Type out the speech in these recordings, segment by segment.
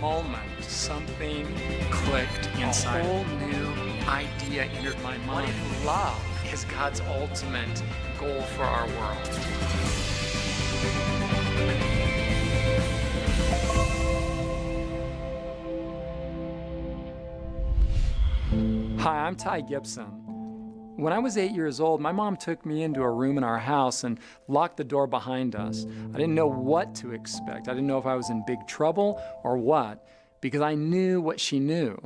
moment, something clicked inside. A whole new idea entered my mind. What if love is God's ultimate goal for our world? Hi, I'm Ty Gibson. When I was 8 years old, my mom took me into a room in our house and locked the door behind us. I didn't know what to expect. I didn't know if I was in big trouble or what, because I knew what she knew.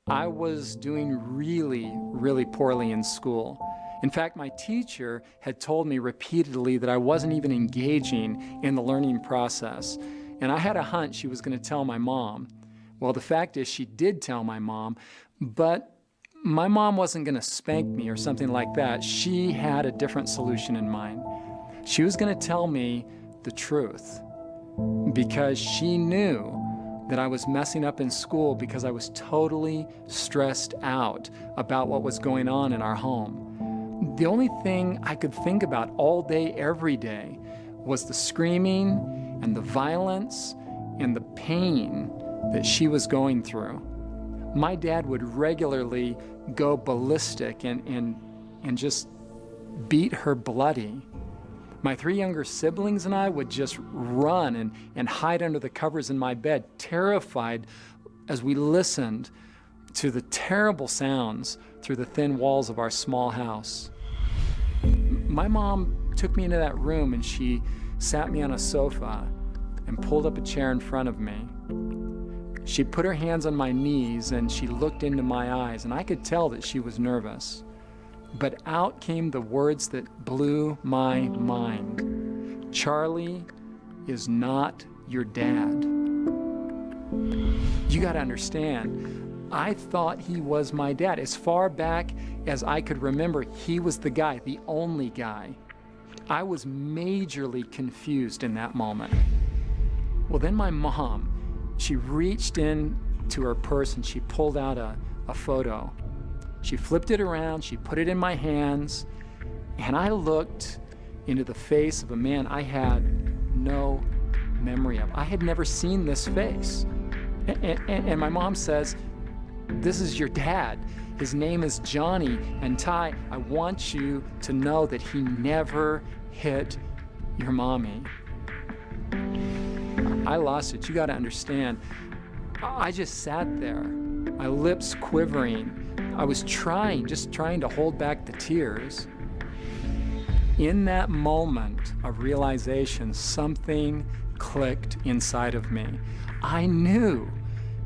I was doing really, really poorly in school. In fact, my teacher had told me repeatedly that I wasn't even engaging in the learning process. And I had a hunch she was going to tell my mom. Well, the fact is she did tell my mom, but my mom wasn't going to spank me or something like that. She had a different solution in mind. She was going to tell me the truth because she knew that I was messing up in school because I was totally stressed out about what was going on in our home. The only thing I could think about all day, every day, was the screaming and the violence and the pain that she was going through. My dad would regularly go ballistic and just beat her bloody. My 3 younger siblings and I would just run and hide under the covers in my bed, terrified as we listened to the terrible sounds through the thin walls of our small house. My mom took me into that room and she sat me on a sofa and pulled up a chair in front of me. She put her hands on my knees and she looked into my eyes, and I could tell that she was nervous. But out came the words that blew my mind. Charlie is not your dad. You got to understand, I thought he was my dad. As far back as I could remember, he was the guy, the only guy. I was majorly confused in that moment. Well, then my mom, she reached in to her purse and she pulled out a photo. She flipped it around, she put it in my hands, and I looked into the face of a man I had no memory of. I had never seen this face. And my mom says, "This is your dad. His name is Johnny, and Ty, I want you to know that he never hit your mommy." I lost it. You got to understand. I just sat there, my lips quivering. I was just trying to hold back the tears. In that moment of realization, something clicked inside of me. I knew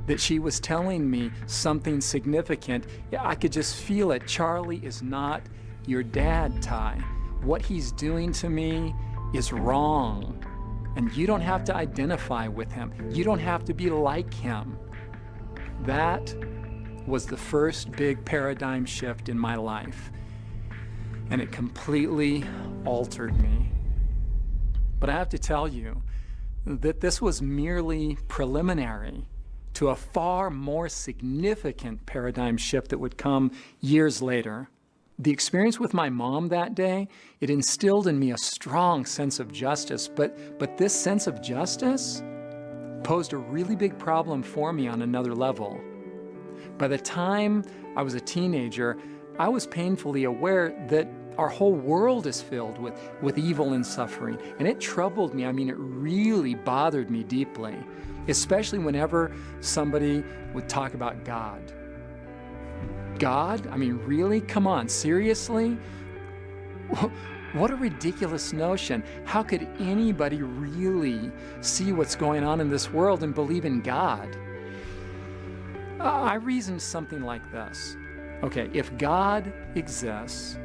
that she was telling me something significant. I could just feel it. Charlie is not your dad, Ty. What he's doing to me is wrong. And you don't have to identify with him. You don't have to be like him. That was the first big paradigm shift in my life. And it completely altered me. But I have to tell you that this was merely preliminary to a far more significant paradigm shift that would come years later. The experience with my mom that day, it instilled in me a strong sense of justice, but this sense of justice posed a really big problem for me on another level. By the time I was a teenager, I was painfully aware that our whole world is filled with evil and suffering, and it troubled me. I mean, it really bothered me deeply, especially whenever somebody would talk about God. God? I mean, really? Come on, seriously? What a ridiculous notion. How could anybody really see what's going on in this world and believe in God? I reasoned something like this. Okay, if God exists,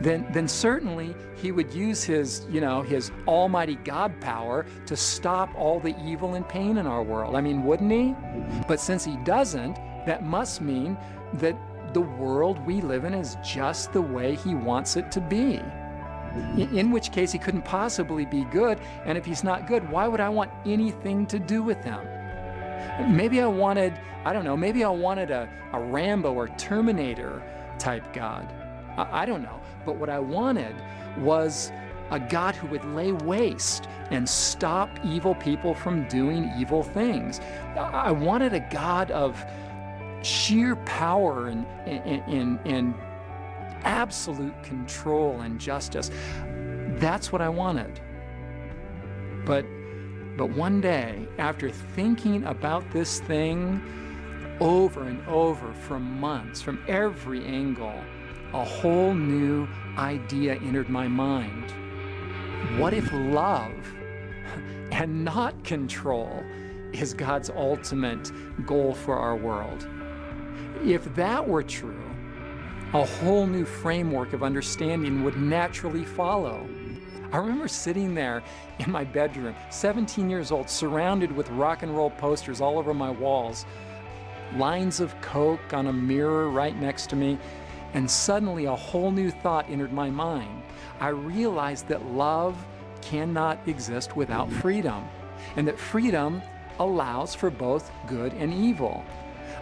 then certainly he would use his almighty God power to stop all the evil and pain in our world. I mean, wouldn't he? But since he doesn't, that must mean that the world we live in is just the way he wants it to be. In which case he couldn't possibly be good, and if he's not good, why would I want anything to do with him? Maybe I wanted a Rambo or Terminator type God. I don't know. But what I wanted was a God who would lay waste and stop evil people from doing evil things. I wanted a God of sheer power and absolute control and justice. That's what I wanted. But one day, after thinking about this thing over and over for months, from every angle, a whole new idea entered my mind. What if love and not control is God's ultimate goal for our world? If that were true, a whole new framework of understanding would naturally follow. I remember sitting there in my bedroom, 17 years old, surrounded with rock and roll posters all over my walls, lines of Coke on a mirror right next to me, and suddenly a whole new thought entered my mind. I realized that love cannot exist without freedom, and that freedom allows for both good and evil.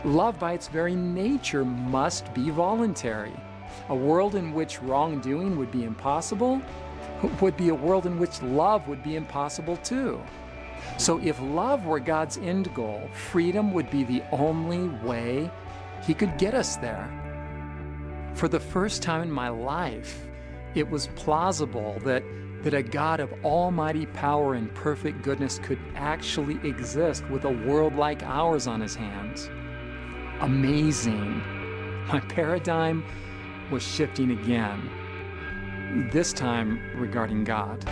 Love by its very nature must be voluntary. A world in which wrongdoing would be impossible would be a world in which love would be impossible too. So if love were God's end goal, freedom would be the only way He could get us there. For the first time in my life, it was plausible that a God of almighty power and perfect goodness could actually exist with a world like ours on His hands. Amazing. My paradigm was shifting again, this time regarding God.